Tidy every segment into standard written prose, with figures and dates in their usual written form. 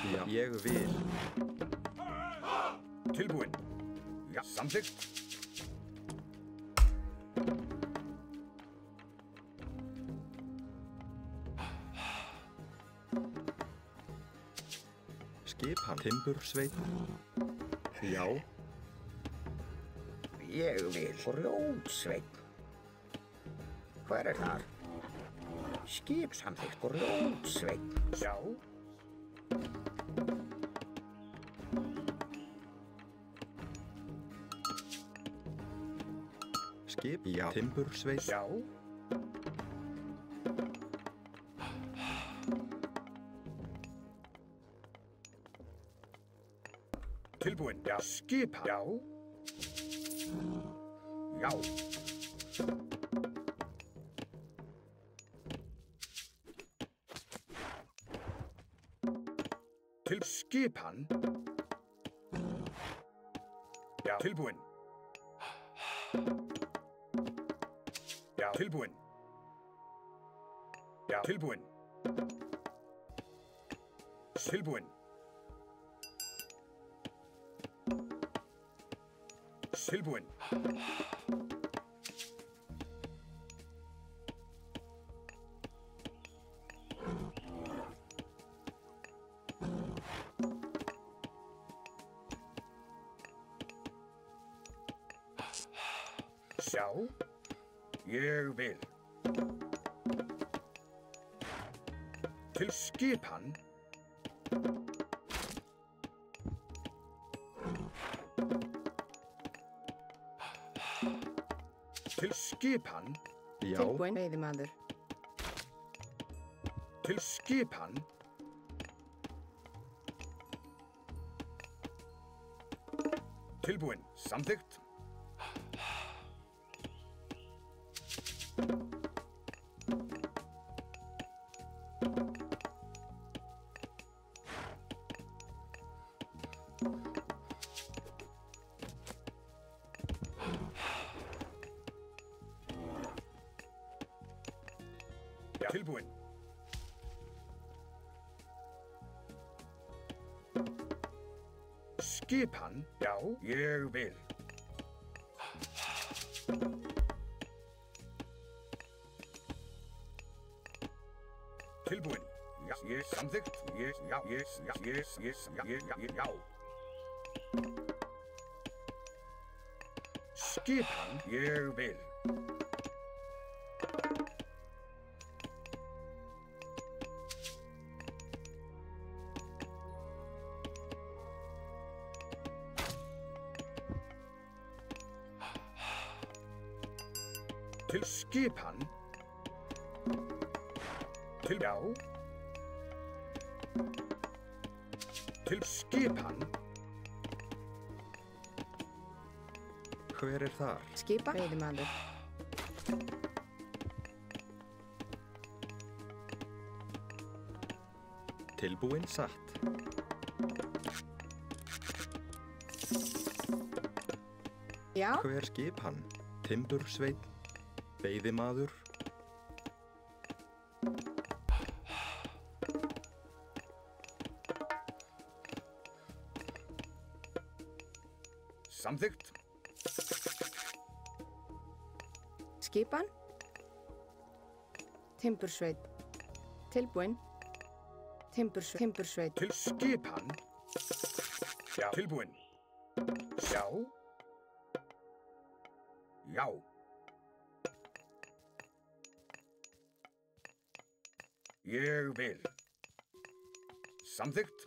Já, ég vil. Tilbúinn. Já, samþykkt. Skipan. Timbursveit. Já. Ég vil grjótsveinn. Hver er þar? Skip samþykkt grjótsveinn. Já. Skip. Já. Timbursveit. Já. Tilbúinn. Já. Skipa. Já. Já. Til skipan. Já. Tilbúinn. Já. Tilbúinn. Já. Tilbúinn. Tilbúinn. Tilbúinn. Sjá, ég vil. Til skipan. Til skipan. Já. Tilbúinn veiðimaður. Til skipan. Tilbúinn. Samþykkt. Tilbúinn. Skipan. Já, ég vil. Tilbúinn. Já, ég samþykkt. Já. Skipan. Ég vil. Til skipan. Til já. Til skipan. Hver er þar? Skipa veiðimaður. Tilbúinn satt. Já. Hver skip hann? Timbursveit. Veiðimaður. Samþykkt. Skipan. Timbursveit. Tilbúinn. Timbursveit. Til skipan. Já. Tilbúinn. Sjá. Já. Ég vil. Samþykkt.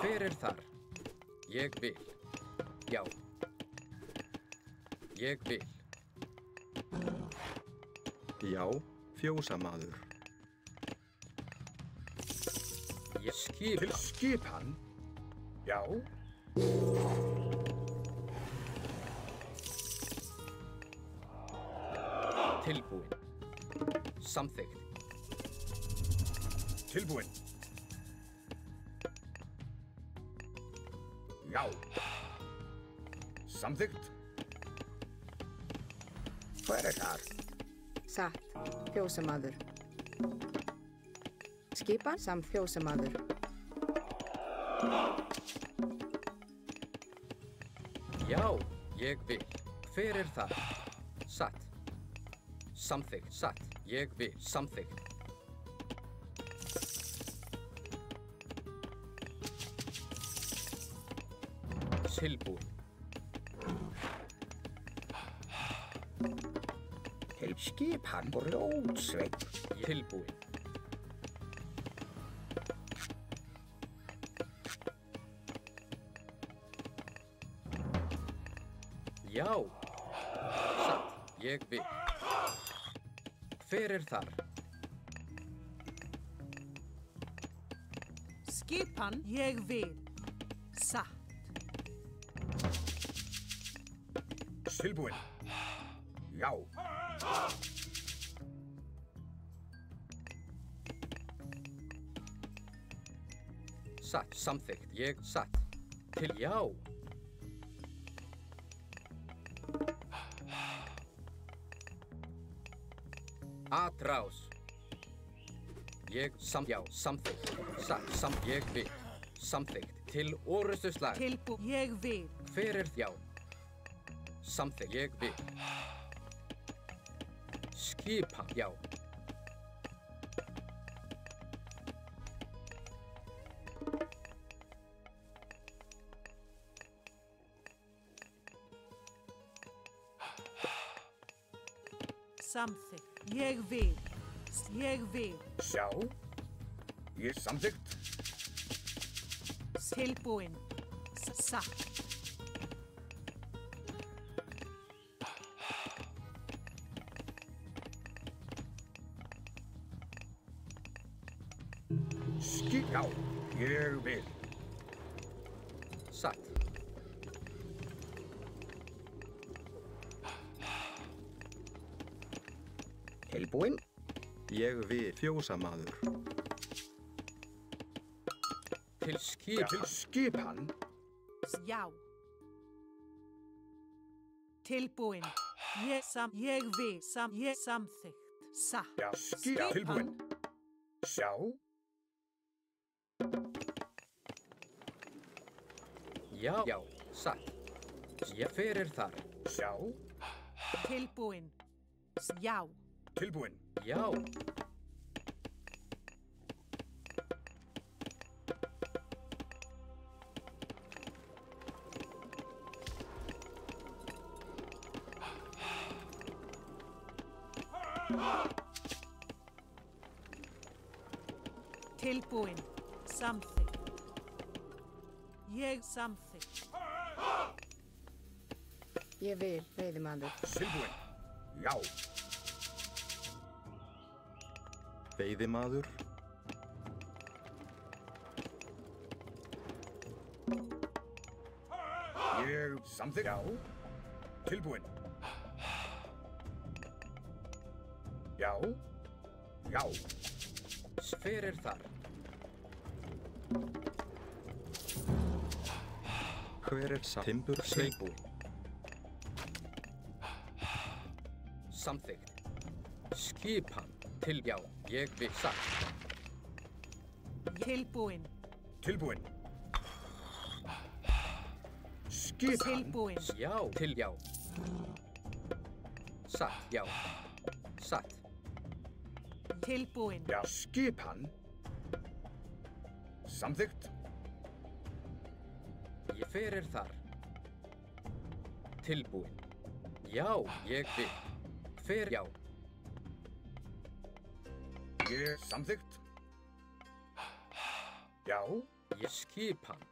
Hver er þar? Ég vil. Já. Ég vil. Já, fjósamaður. Ég skipa. Til skipan. Já. Tilbúinn. Samþykkt. Tilbúinn. Já. Samþykkt. Hver er þar? Satt. Fjósamaður. Skipan samt fjósamaður. Já, ég vil. Hver er það? Satt. Samþykkt. Satt. Ég vil. Samþykkt. Tilbúin. Til skipan grjótsveinn. Tilbúin. Já. Satt. Ég vil. Hver er þar? Skipan ég vil. Satt. Tilbúin. Já. Satt. Samþykkt. Ég satt. Til já. Atrás. Ég já. Samþykkt. Satt. Ég vil. Samþykkt. Til orustu slag. Ég vil. Hver er já? Samþykkt. Ég vil. Skipan. Já. Samþykkt. Ég vil. Ég vil. Sjá. Ég samþykkt. Tilbúin. Satt. Já. Ég vil. Satt. Tilbúin. Ég vil. Fjósamaður. Til skipan. Til skipan. Já. Tilbúin. Ég vil. Ég samþykkt. Satt. Já. Tilbúin. Sjá. Já. Já. Satt. Já. Hver er þar? Sjá. Tilbúin. Já. Tilbúin. Já. Tilbúin. Samþykkt. Ég samþykkt. Ég vil. Veiðimaður. Tilbúin. Já. Veiðimaður. Ég samþykkt. Já. Tilbúin. Já. Já. Hver er þar? Hver er satt? Timbursveinn. Tilbúin. Samþykkt. Skipan. Til já. Ég vil. Satt. Tilbúin. Tilbúin. Skipan. Tilbúin. Já. Til já. Satt. Já. Satt. Tilbúin. Já. Skipan. Samþykkt. Hver er þar? Tilbúin. Já. Ég vil. Hver já. Ég samþykkt. Já. Ég skipan.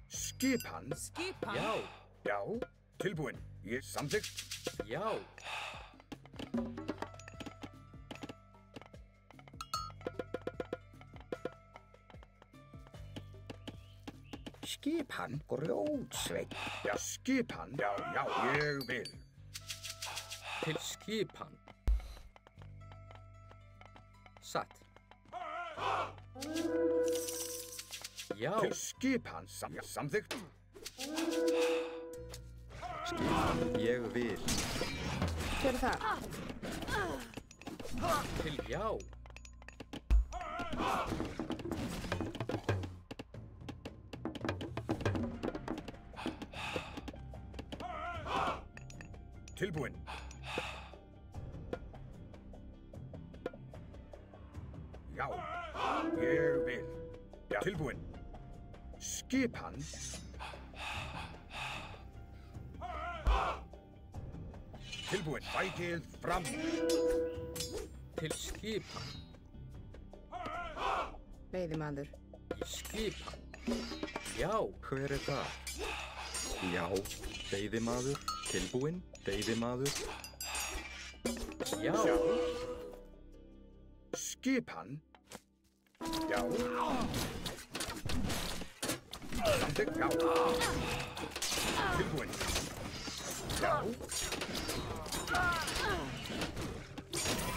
Skipan. Skipan. Já. Já. Tilbúin. Ég samþykkt. Já. Skipan grjótsveinn. Já, skipan. Já, já, ég vil. Til skipan. Satt. Já. Til skipan. Samþykkt. Skipan. Ég vil. Hver er það? Til já. Tilbúinn. Já. Ég vil. Já. Tilbúinn. Skipan. Tilbúinn. Fækið fram. Til skipan. Veiðimaður. Í skipan. Já. Hver er það? Já. Veiðimaður. Tilbúinn. Veiðimaður. Já. Skipan. Já. Samþykkt. Já. Tilbúinn. Já.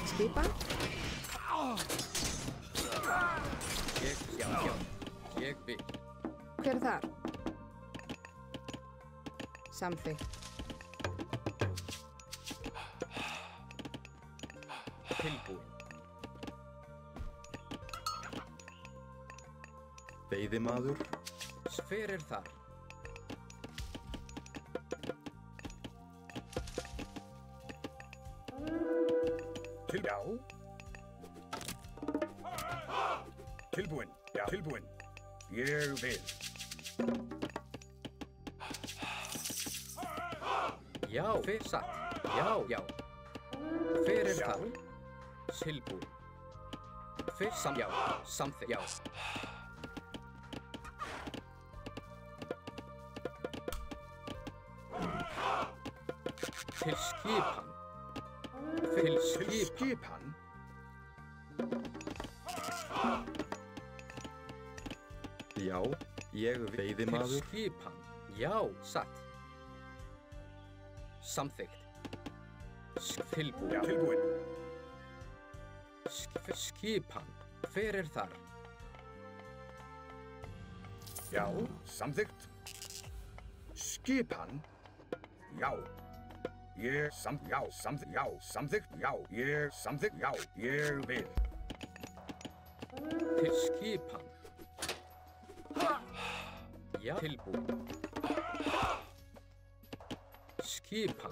Skipan. Já. Ég vil. Hver er það? Samþykkt. Tilbúinn. Veiðimaður. Hver er þar? Já. Tilbúinn. Já. Tilbúinn. Ég vil. Já. Hver satt? Já. Hver er þar? Tilbúinn. Hver já. Samþykkt. Já. Til skipan. Til skipan. Skipan. Já. Ég Til veiðimaður. skipan. Já, satt. Samþykkt. Tilbúinn. Já. Tilbúinn. Skipan. Hver er þar? Já. Samþykkt. Skipan. Já. Já. Samþykkt. Já. Samþykkt. Já. Samþykkt. Já. Ég vil. Til skipan. Já. Tilbúinn. Skipan.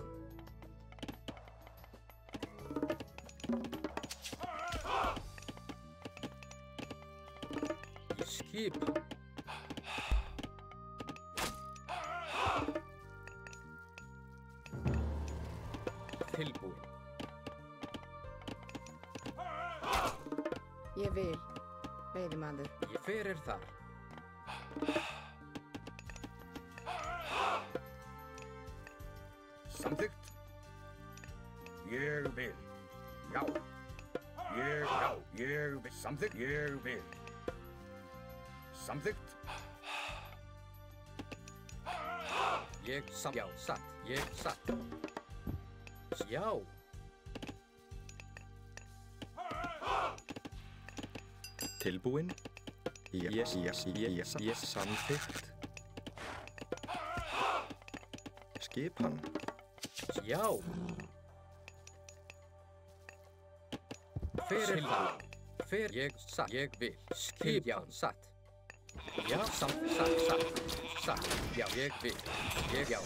Skipan. Tilbúinn. Ég vil. Veiðimaður. Hver er þar? Samþykkt. Ég vil. Já. Ég vil. Samþykkt. Ég vil. Samþykkt. Já, satt. Ég satt. Já. Tilbúinn. Ég samþykkt. Skipan. Já. Hver er það? Hver ég satt. Ég vil. Já, satt. Já, satt. Já, ég vil. Já.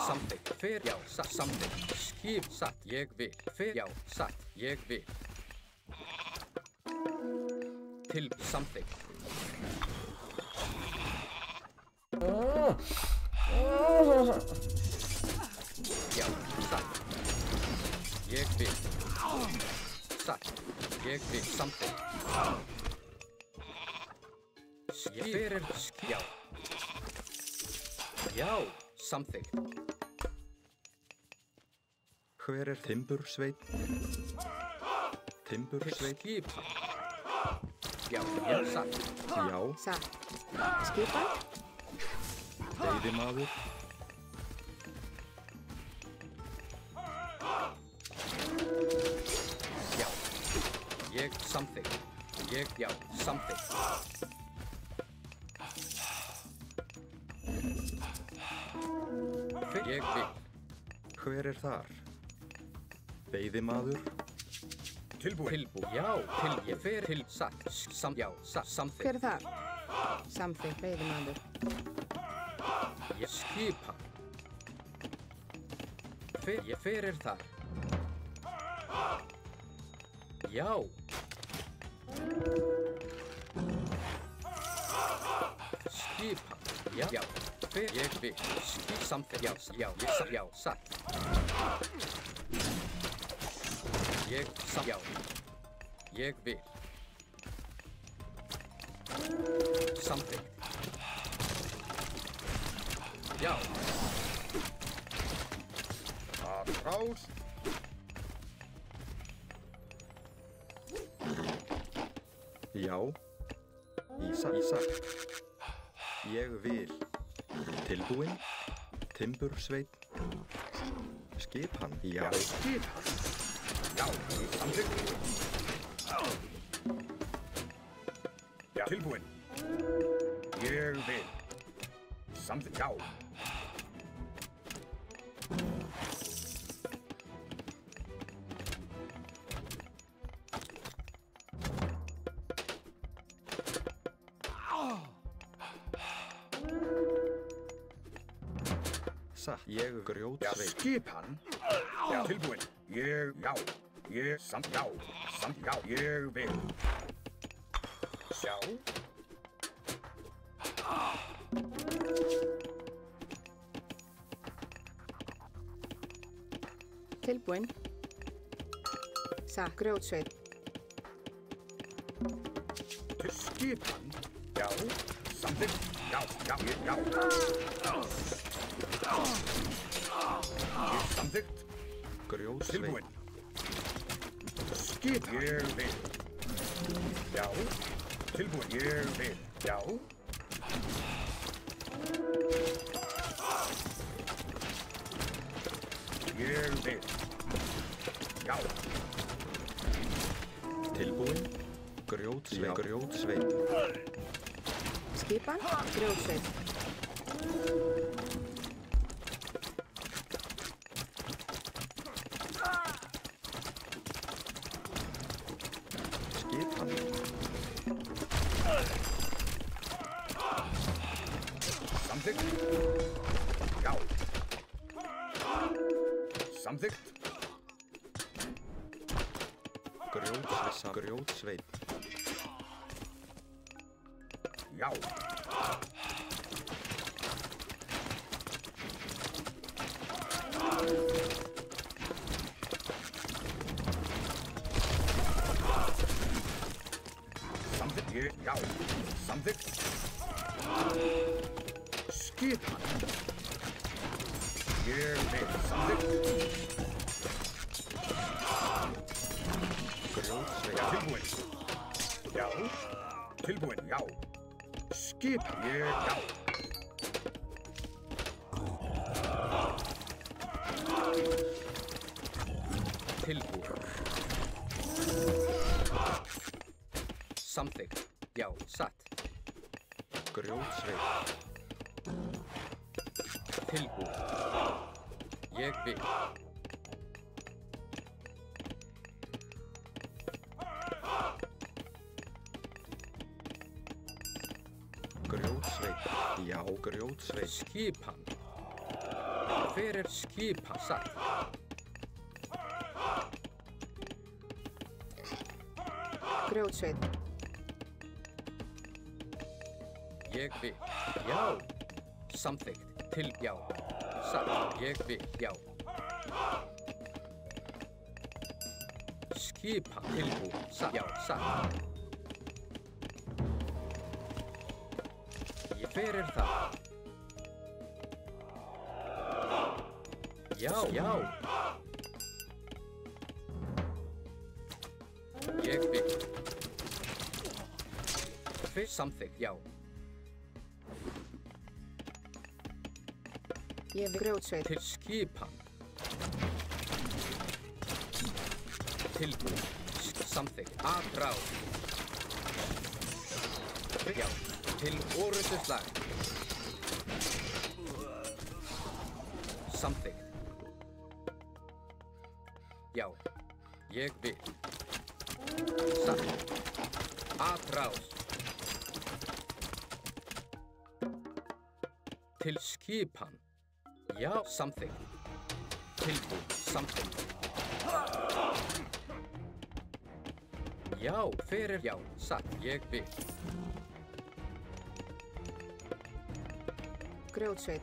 Samþykkt. Hver, já, satt. Samþykkt. Skip, satt. Ég vil. Hver, já, satt. Ég vil. Til samþykkt. Já, satt. Ég vil. Satt. Ég vil. Samþykkt. Hver er já. Já, samþykkt. Hver er Timbursveinn? Timbursveinn. Skipan. Já, satt. Já. Satt. Skipan. Veiðimaður. Já. Ég samþykkt. Já, samþykkt. Ég vil. Hver er þar? Veiðimaður. Tilbúinn. Já, ég fer til satt. Já, samþykkt. Hver er þar? Samþykkt, veiðimaður. Ég skipan. Ég fer þar. Já. Skipan. Já. Ég vil. Samþykkt. Já, satt. Já. Ég vil. Samþykkt. Já. Rás. Já. Ísa. Ég vil. Tilbúinn. Timbursveinn. Skipan. Já. Skipan. Já, samþykkt. Já, tilbúinn. Ég vil. Samþykkt. Já. Satt. Ég Já, grjótsveinn. skipan. Já, tilbúinn. Já. Ég já, ég vil. Sjá. Tilbúinn. Satt, grjótsveit. Til skipan. Já, samþykkt. Já. Ég samþykkt. Grjótsveinn. Tilbúinn. Skip. Ég vil. Já. Tilbúinn. Ég vil. Já. Ég vil. Já. Tilbúinn. Grjótsveinn. Skipan, grjótsveit. Skipan. Samþykkt. Já. Samþykkt. Grjótsveinn. Já. Samþykkt. Já. Samþykkt. Skipan. Ég vil. Samþykkt. Grjótsveinn. Já, tilbúinn. Já. Tilbúinn, já. Skipan. Já. Tilbúinn. Samþykkt. Já, satt. Grjótsveinn. Tilbúinn. Ég vil. Grjótsveinn. Já, grjótsveinn. Skipan. Hver er skipan? Satt. Grjótsveit. Ég vil. Já. Samþykkt. Já. Satt. Ég vil. Já. Skipan. Tilbúinn. Satt. Já. Satt. Ég fyrir það. Já. Ég vil. Fyrst samþykkt, já. Ég vil grjótsveit. Til skipan. Tilbúinn. Samþykkt. Atráð. Já. Til orrustusslag. samþykkt. Já, ég vil. Satt. Atrás. Til skipan. Já, samþykkt. Tilbúin, samþykkt. Já, fyrir já, satt, ég vil. Grjótsveit.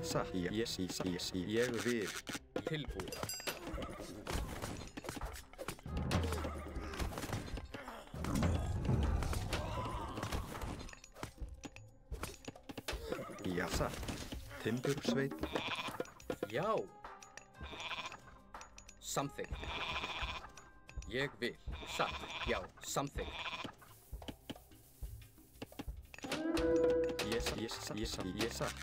Satt. Ég vil. Tilbúin. Já, satt. Timbursveit. Já. Samþykkt. Ég vil. Satt. Já. Samþykkt. Ég satt.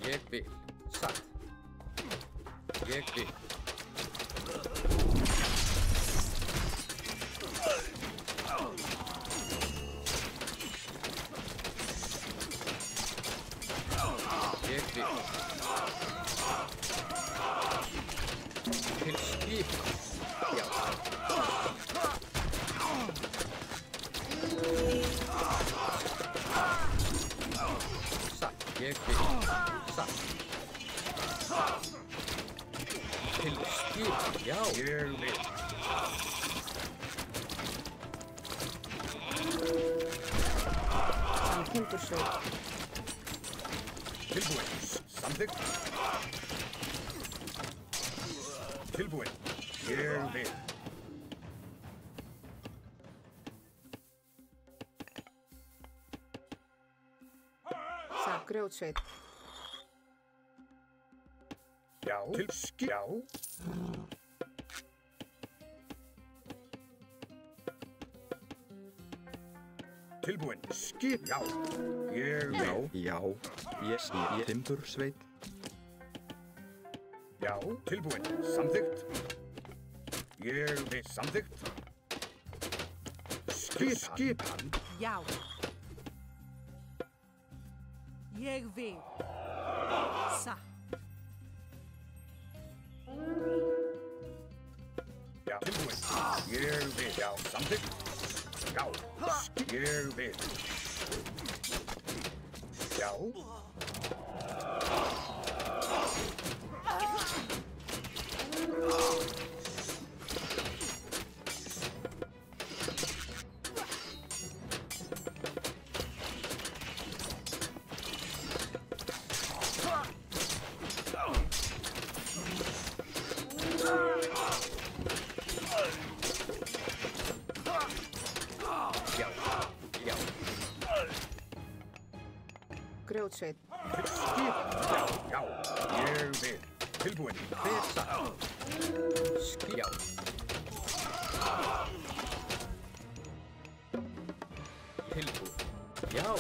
Ég vil. Satt. Ég vil. Ég vil. Til skipan. Já. Satt. Ég vil. Satt. Til skipan. Já. Ég vil. Timbursveit. Tilbúin. Samþykkt. Tilbúin. Ég vil. Satt. Grjótsveit. Já. Já. Tilbúin. Skip. Já. Ég vil. Já. Ég timbursveit. Já. Tilbúin. Samþykkt. Ég vil. Samþykkt. Skipan. Já. Ég vil. Satt. Já. Tilbúin. Ég vil. Já. Samþykkt. Já. Ég vil. Já. Já. Já. Grjótsveit. Já. Ég vil. Tilbúin. Hver satt? Já. Tilbúin. Já.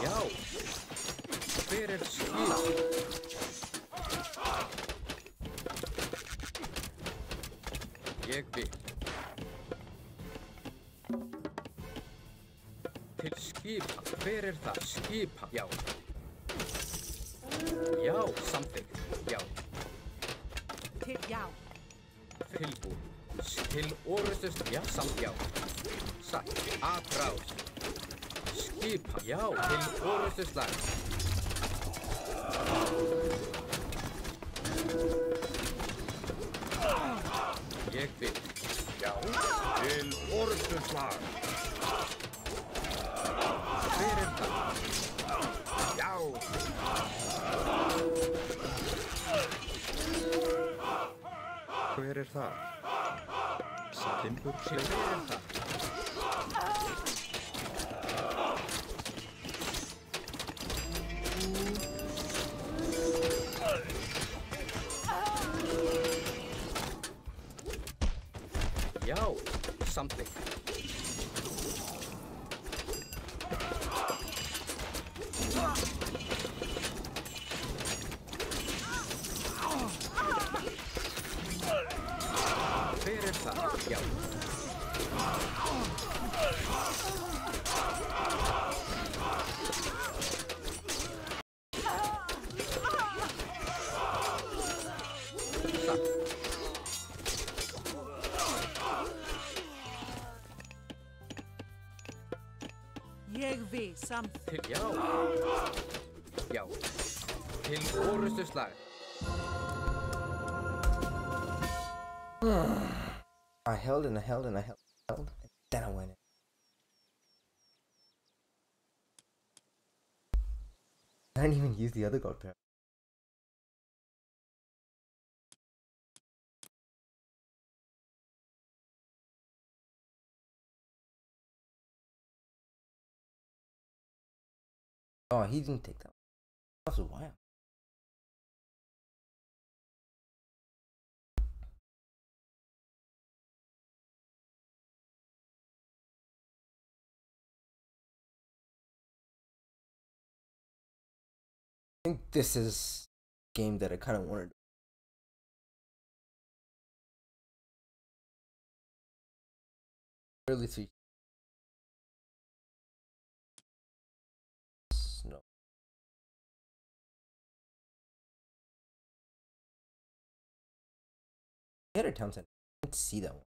Já. Hver skip? Ég vil. Til skipan. Hver það? Skipan. Já. Já, samþykkt. Já. Til já. Tilbúin. Til orustust. Já, samt já. Satt. Atrás. Skipan. Já, til orustuslag. Ég vil. Já. Til orðstunslag. Hver það? Já. Hver það? Timbursveit. Hver það? Já, samþykkt. Hver það? Já. Ég vil something. Til, já. Já. Til orustu slag. I held and I held and I held, and then I went in. I didn't even use the other gold pair. Oh, he didn't take that. That was wild. I think this is a game that I kind of wanted. Early to no. Hater Townsend. I didn't see that one.